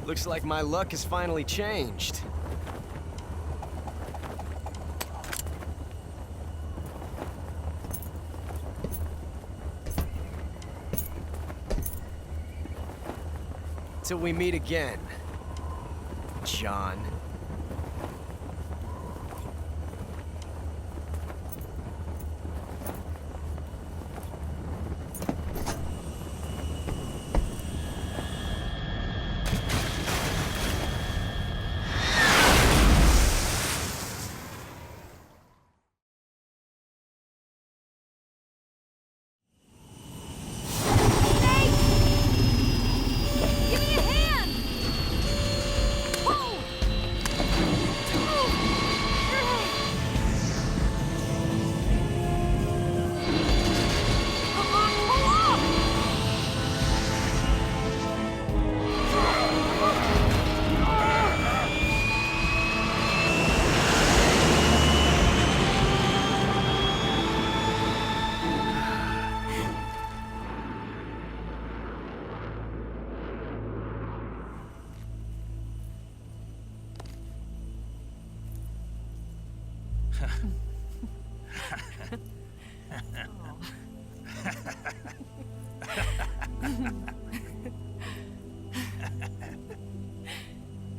Looks like my luck has finally changed. Till we meet again, John.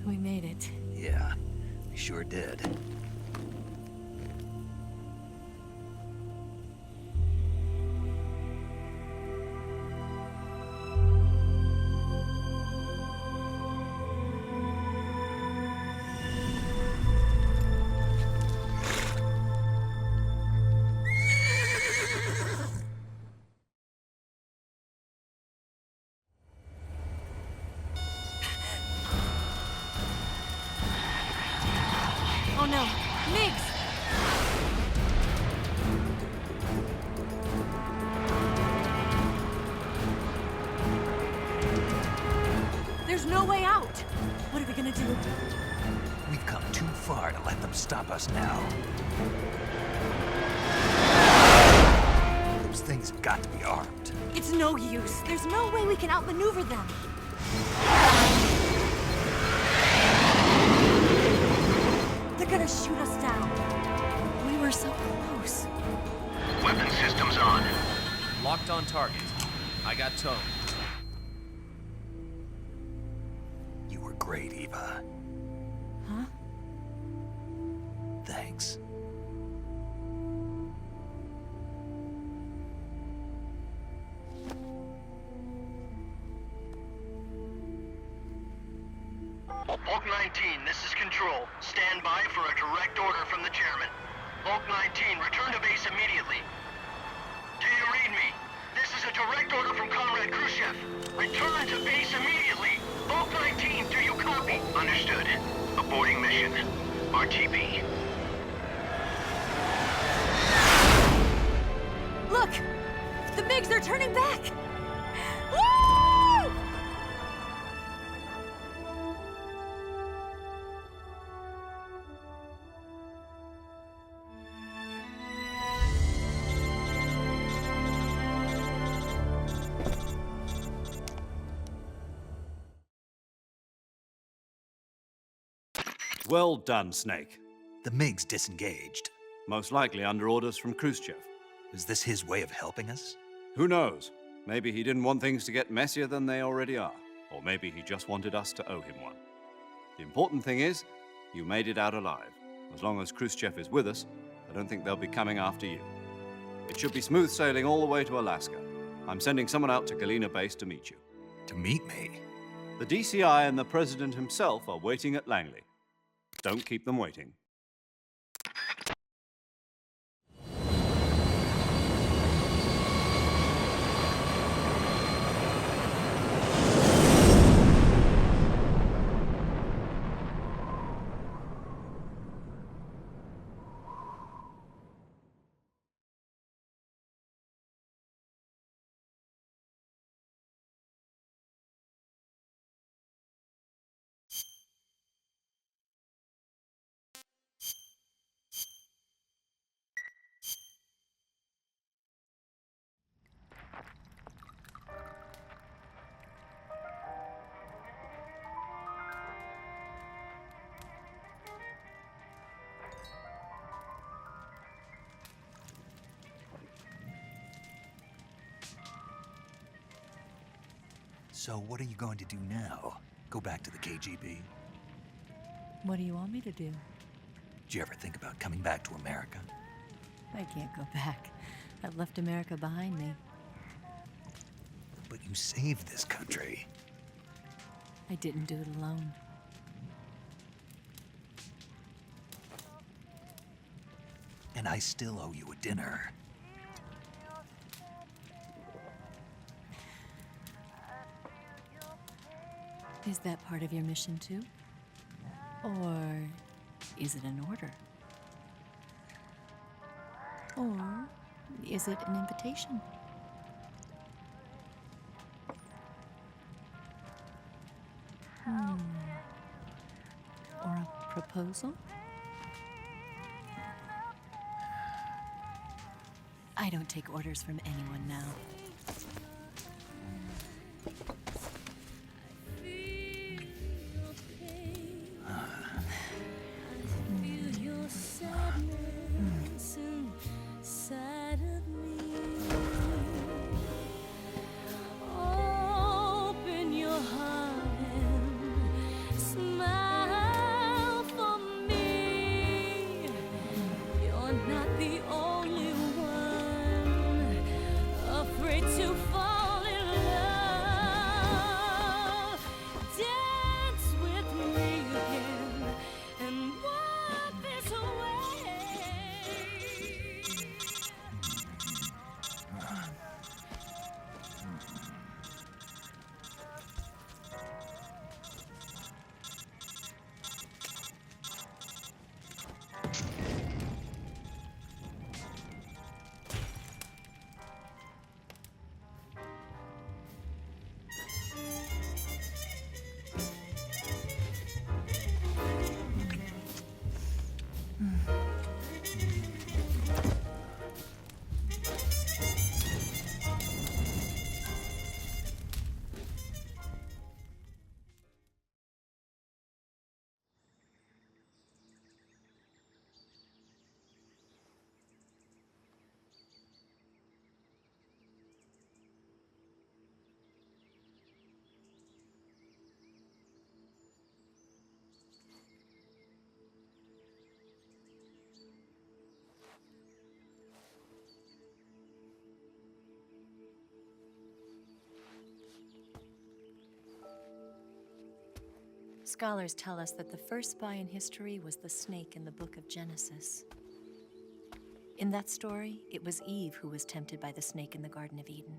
We made it. Yeah, we sure did. Oh no, Migs! There's no way out! What are we gonna do? We've come too far to let them stop us now. Those things have got to be armed. It's no use. There's no way we can outmaneuver them. They're gonna shoot us down. We were so close. Weapon systems on. Locked on target. I got towed. You were great, Eva. Huh? Thanks. Bulk 19, this is Control. Stand by for a direct order from the chairman. Bulk 19, return to base immediately. Do you read me? This is a direct order from Comrade Khrushchev. Return to base immediately. Bulk 19, do you copy? Understood. Aborting mission. RTB. Look! The Migs are turning back! Woo! Well done, Snake. The MiG's disengaged. Most likely under orders from Khrushchev. Is this his way of helping us? Who knows? Maybe he didn't want things to get messier than they already are. Or maybe he just wanted us to owe him one. The important thing is, you made it out alive. As long as Khrushchev is with us, I don't think they'll be coming after you. It should be smooth sailing all the way to Alaska. I'm sending someone out to Galena Base to meet you. To meet me? The DCI and the President himself are waiting at Langley. Don't keep them waiting. So what are you going to do now? Go back to the KGB? What do you want me to do? Did you ever think about coming back to America? I can't go back. I've left America behind me. But you saved this country. I didn't do it alone. And I still owe you a dinner. Is that part of your mission too? Or is it an order? Or is it an invitation? Or a proposal? I don't take orders from anyone now. Scholars tell us that the first spy in history was the snake in the book of Genesis. In that story, it was Eve who was tempted by the snake in the Garden of Eden.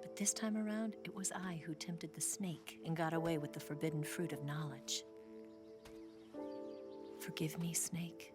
But this time around, it was I who tempted the snake and got away with the forbidden fruit of knowledge. Forgive me, snake.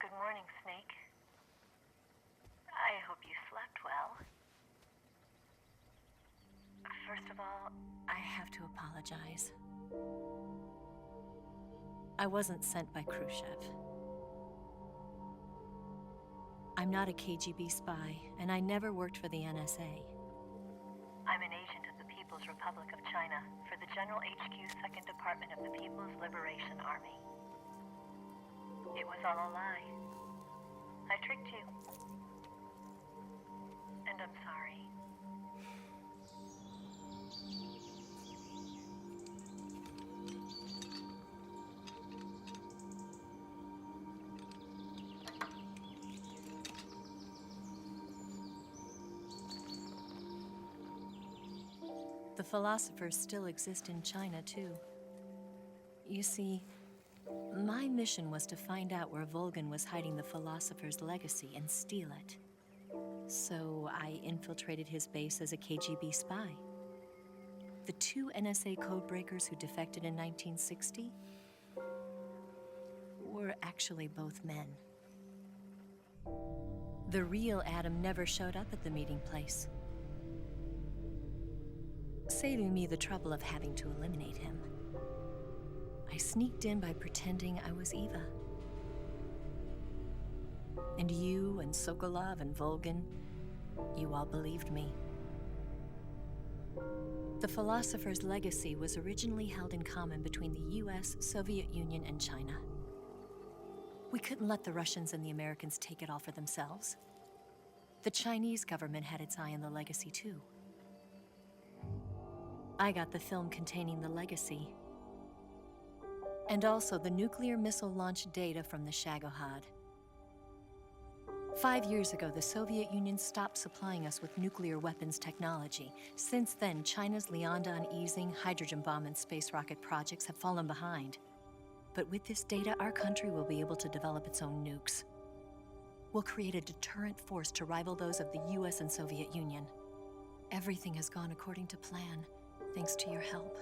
Good morning, Snake. I hope you slept well. First of all, I have to apologize. I wasn't sent by Khrushchev. I'm not a KGB spy, and I never worked for the NSA. I'm an agent of the People's Republic of China for the General HQ 2nd Department of the People's Liberation Army. It was all a lie. I tricked you. And I'm sorry. The philosophers still exist in China, too. You see, my mission was to find out where Volgin was hiding the philosopher's legacy and steal it. So I infiltrated his base as a KGB spy. The two NSA codebreakers who defected in 1960 were actually both men. The real Adam never showed up at the meeting place, saving me the trouble of having to eliminate him. I sneaked in by pretending I was Eva. And you and Sokolov and Volgin, you all believed me. The philosopher's legacy was originally held in common between the US, Soviet Union, and China. We couldn't let the Russians and the Americans take it all for themselves. The Chinese government had its eye on the legacy too. I got the film containing the legacy, and also the nuclear missile launch data from the Shagohod. 5 years ago, the Soviet Union stopped supplying us with nuclear weapons technology. Since then, China's Liaodong easing, hydrogen bomb, and space rocket projects have fallen behind. But with this data, our country will be able to develop its own nukes. We'll create a deterrent force to rival those of the US and Soviet Union. Everything has gone according to plan, thanks to your help.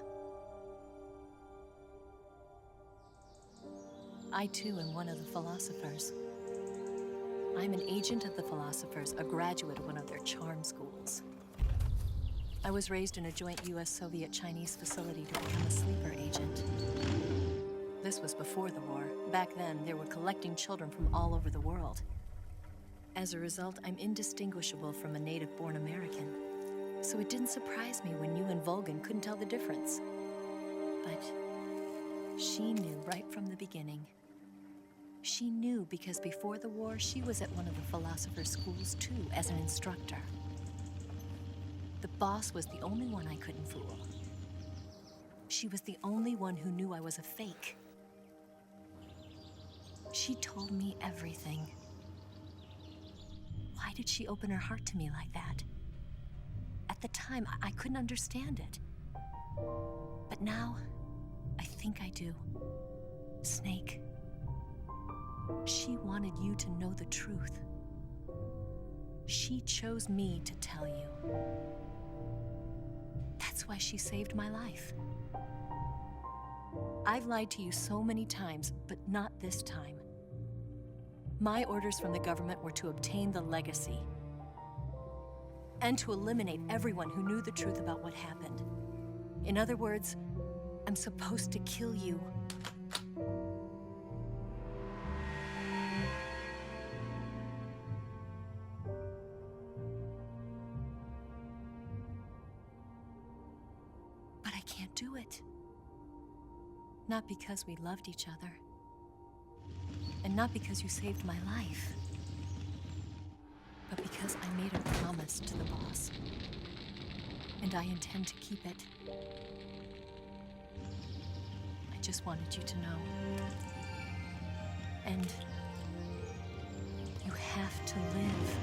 I too am one of the philosophers. I'm an agent of the philosophers, a graduate of one of their charm schools. I was raised in a joint US-Soviet-Chinese facility to become a sleeper agent. This was before the war. Back then, they were collecting children from all over the world. As a result, I'm indistinguishable from a native-born American. So it didn't surprise me when you and Volgin couldn't tell the difference. But she knew right from the beginning. She knew because before the war, she was at one of the philosopher's schools too, as an instructor. The boss was the only one I couldn't fool. She was the only one who knew I was a fake. She told me everything. Why did she open her heart to me like that? At the time, I couldn't understand it. But now, I think I do. Snake. She wanted you to know the truth. She chose me to tell you. That's why she saved my life. I've lied to you so many times, but not this time. My orders from the government were to obtain the legacy and to eliminate everyone who knew the truth about what happened. In other words, I'm supposed to kill you. But I can't do it. Not because we loved each other. And not because you saved my life. But because I made a promise to the boss. And I intend to keep it. I just wanted you to know. And you have to live.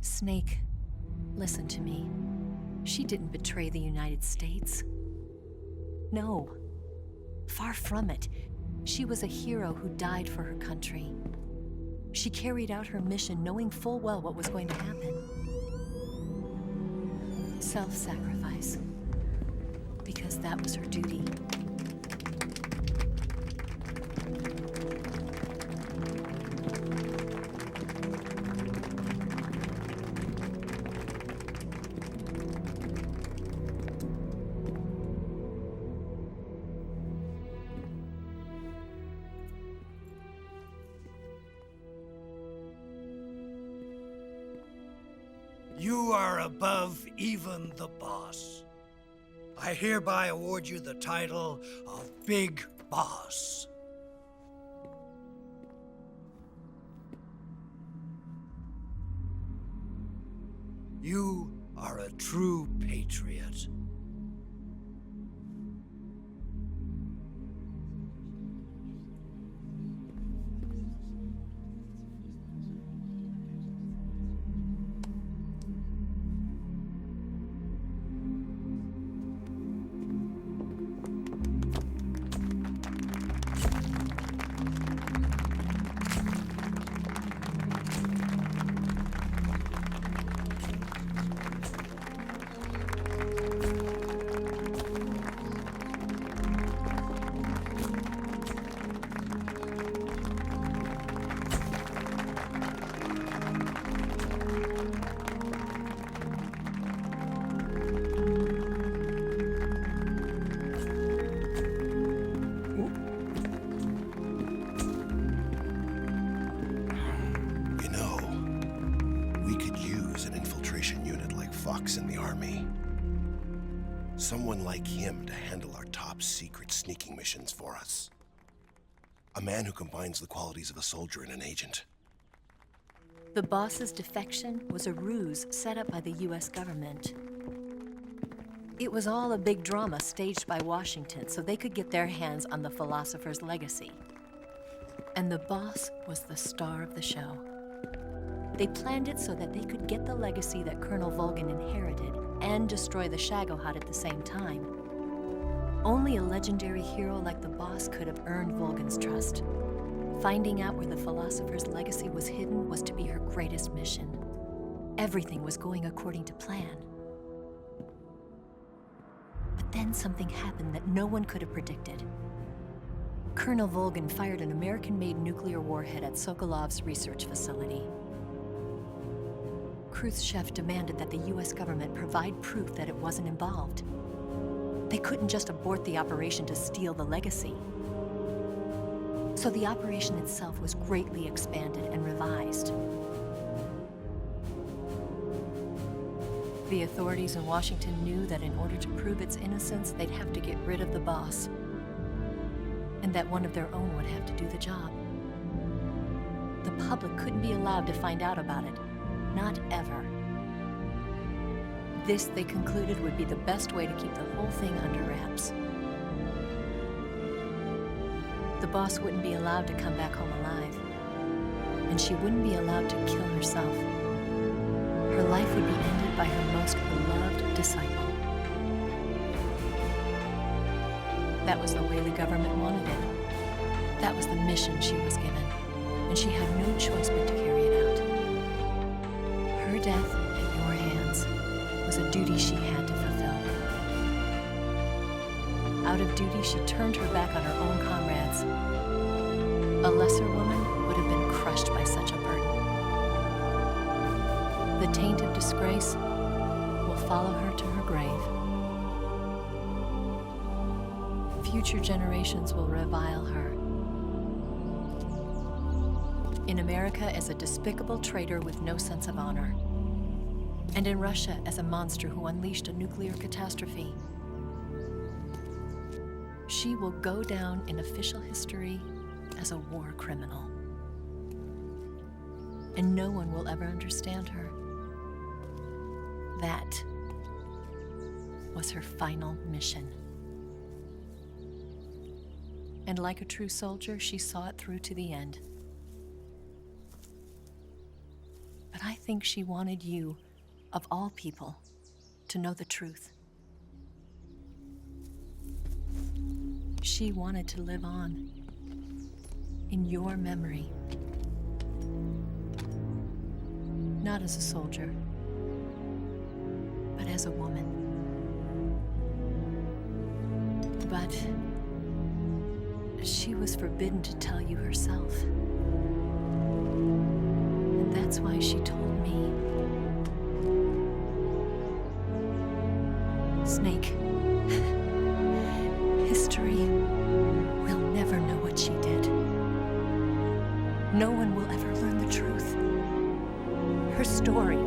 Snake, listen to me. She didn't betray the United States. No, far from it. She was a hero who died for her country. She carried out her mission knowing full well what was going to happen. Self-sacrifice, because that was her duty. You are above even the boss. I hereby award you the title of Big Boss. You are a true patriot. operation unit like Fox in the Army. Someone like him to handle our top secret sneaking missions for us. A man who combines the qualities of a soldier and an agent. The boss's defection was a ruse set up by the US government. It was all a big drama staged by Washington so they could get their hands on the philosopher's legacy. And the boss was the star of the show. They planned it so that they could get the legacy that Colonel Volgin inherited and destroy the Shagohod at the same time. Only a legendary hero like the boss could have earned Volgin's trust. Finding out where the philosopher's legacy was hidden was to be her greatest mission. Everything was going according to plan. But then something happened that no one could have predicted. Colonel Volgin fired an American-made nuclear warhead at Sokolov's research facility. Khrushchev demanded that the US government provide proof that it wasn't involved. They couldn't just abort the operation to steal the legacy. So the operation itself was greatly expanded and revised. The authorities in Washington knew that in order to prove its innocence, they'd have to get rid of the boss, and that one of their own would have to do the job. The public couldn't be allowed to find out about it, not ever. This, they concluded, would be the best way to keep the whole thing under wraps. The boss wouldn't be allowed to come back home alive, and she wouldn't be allowed to kill herself. Her life would be ended by her most beloved disciple. That was the way the government wanted it. That was the mission she was given, and she had no choice but to carry it out. Her death at your hands was a duty she had to fulfill. Out of duty, she turned her back on her own comrades. A lesser woman would have been crushed by such a burden. The taint of disgrace will follow her to her grave. Future generations will revile her. In America as a despicable traitor with no sense of honor. And in Russia as a monster who unleashed a nuclear catastrophe. She will go down in official history as a war criminal. And no one will ever understand her. That was her final mission. And like a true soldier, she saw it through to the end. But I think she wanted you, of all people, to know the truth. She wanted to live on in your memory. Not as a soldier, but as a woman. But she was forbidden to tell you herself. And that's why she told me. Snake, history will never know what she did. No one will ever learn the truth. Her story,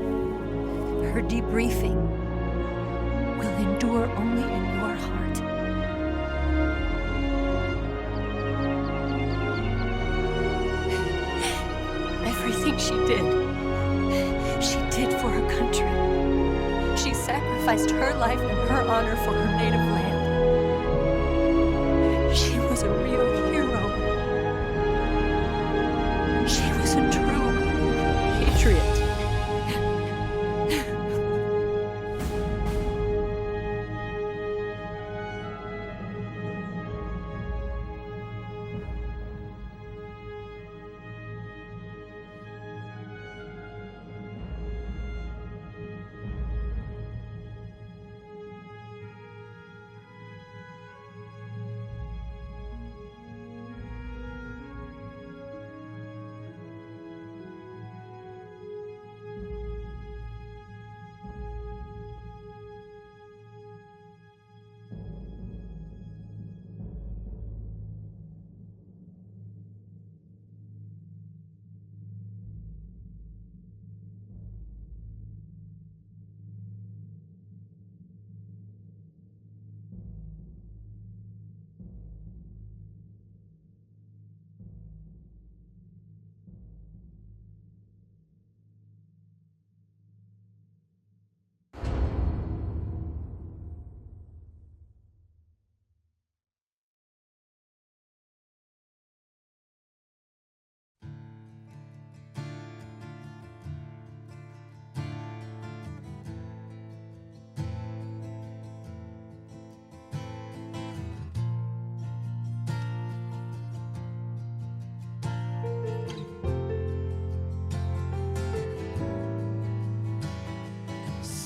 her debriefing, will endure only in your heart. Everything she did for her country. She sacrificed her life and her honor for her native land. She was a real hero. She was a true patriot.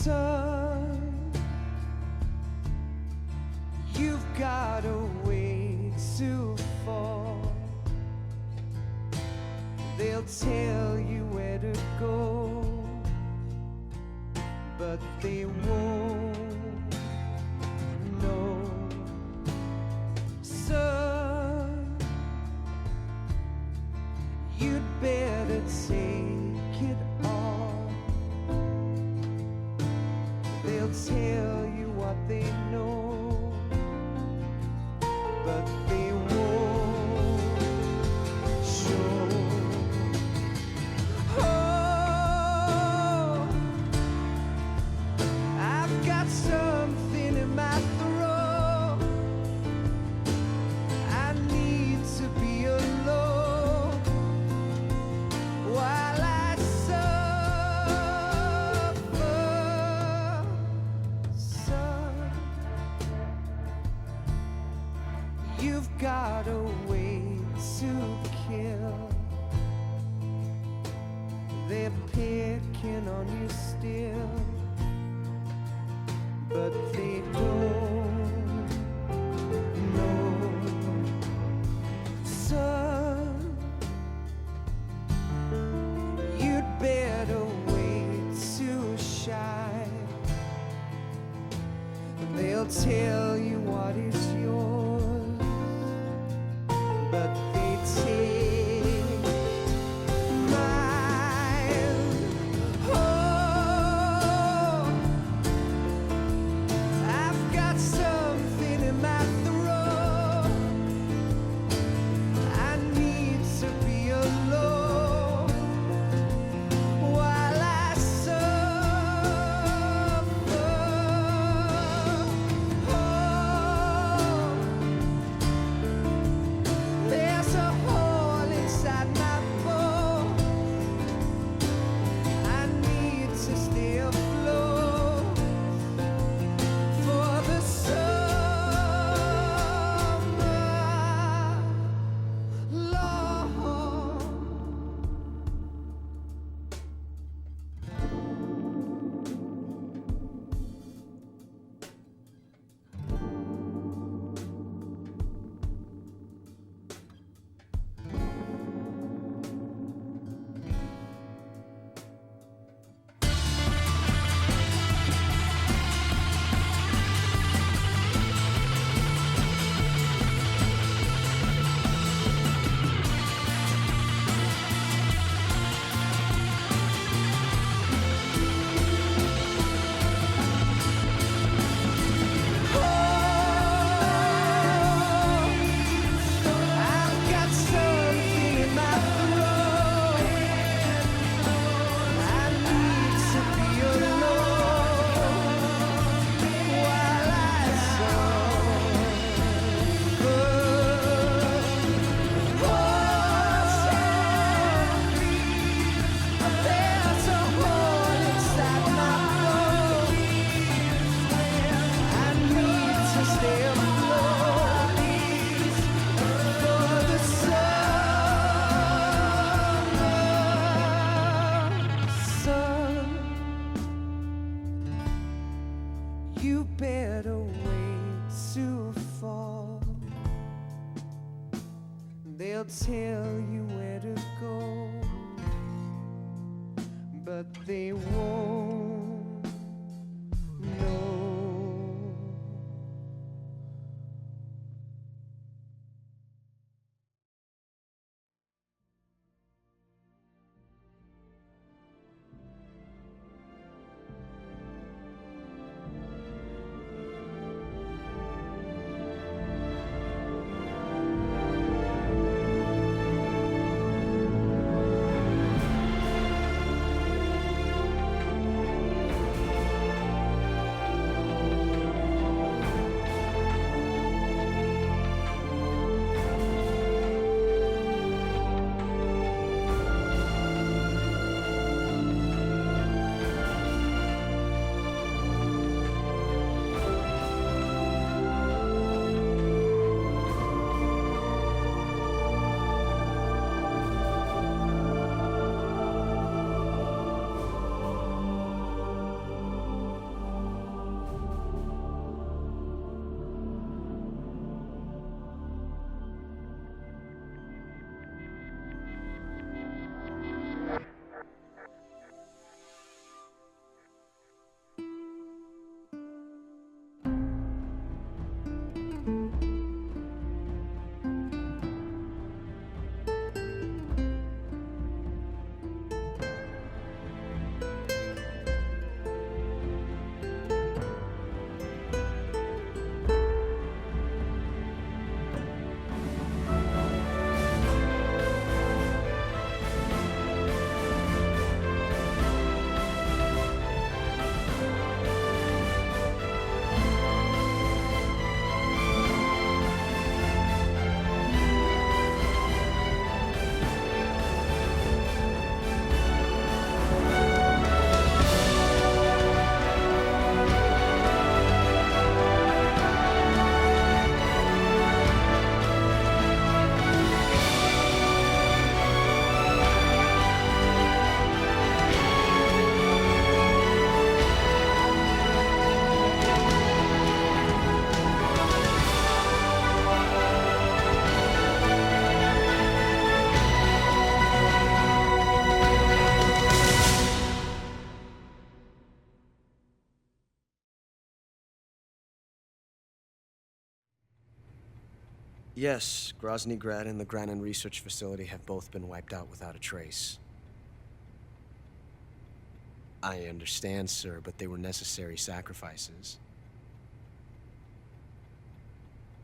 Son, you've got a way to fall. They'll tell you where to go, but they won't know. Son, you'd better take it all. They'll tell you what they know, but they won't show. Oh, I've got something in my throat. I need to be alone while I suffer. Son, you've got a way to kill. They're picking on you still, but they don't know. Son, you'd better wait to shine. They'll tell you what is yours, but they take mine. Oh, I've got something in my throat. I need to be alone while I suffer. Oh, there's a hole inside my bones. I need to stay afloat for the summer, Lord. I've got something in my throat. I need to be alone while I suffer. There's a hole inside my bones. I need to stay afloat for the summer. Son, you better wait to fall. They'll tell you where to go, but they won't know. Yes, Grozny Grad and the Granin Research Facility have both been wiped out without a trace. I understand, sir, but they were necessary sacrifices.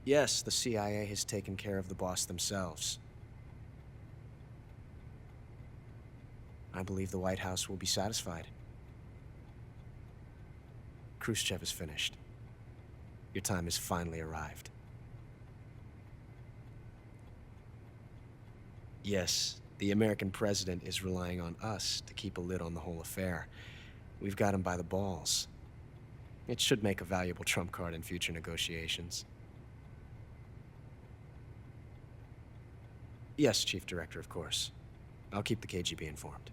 Yes, the CIA has taken care of the boss themselves. I believe the White House will be satisfied. Khrushchev is finished. Your time has finally arrived. Yes, the American president is relying on us to keep a lid on the whole affair. We've got him by the balls. It should make a valuable trump card in future negotiations. Yes, Chief Director, of course. I'll keep the KGB informed.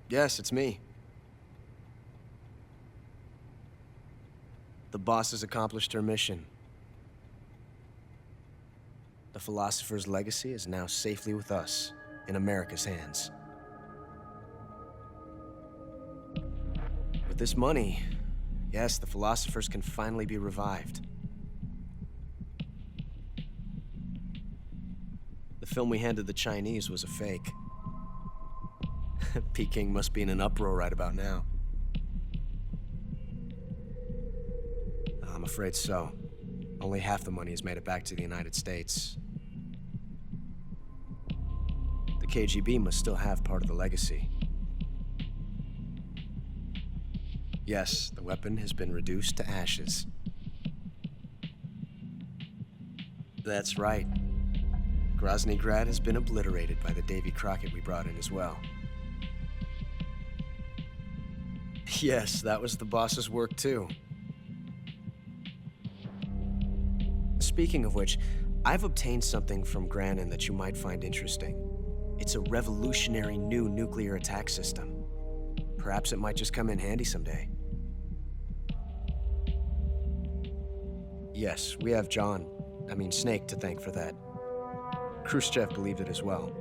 Yes, it's me. The boss has accomplished her mission. The philosopher's legacy is now safely with us, in America's hands. With this money, yes, the philosophers can finally be revived. The film we handed the Chinese was a fake. Peking must be in an uproar right about now. I'm afraid so. Only half the money has made it back to the United States. The KGB must still have part of the legacy. Yes, the weapon has been reduced to ashes. That's right. Grozny Grad has been obliterated by the Davy Crockett we brought in as well. Yes, that was the boss's work too. Speaking of which, I've obtained something from Granin that you might find interesting. It's a revolutionary new nuclear attack system. Perhaps it might just come in handy someday. Yes, we have Snake to thank for that. Khrushchev believed it as well.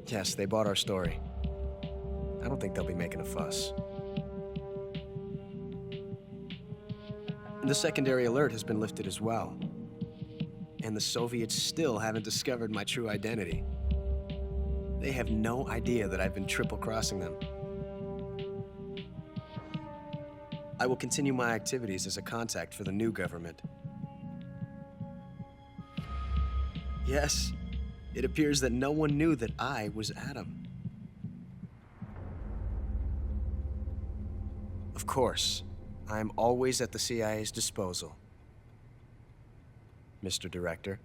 Yes, they bought our story. I don't think they'll be making a fuss. The secondary alert has been lifted as well. And the Soviets still haven't discovered my true identity. They have no idea that I've been triple-crossing them. I will continue my activities as a contact for the new government. Yes, it appears that no one knew that I was Adam. Of course, I'm always at the CIA's disposal, Mr. Director.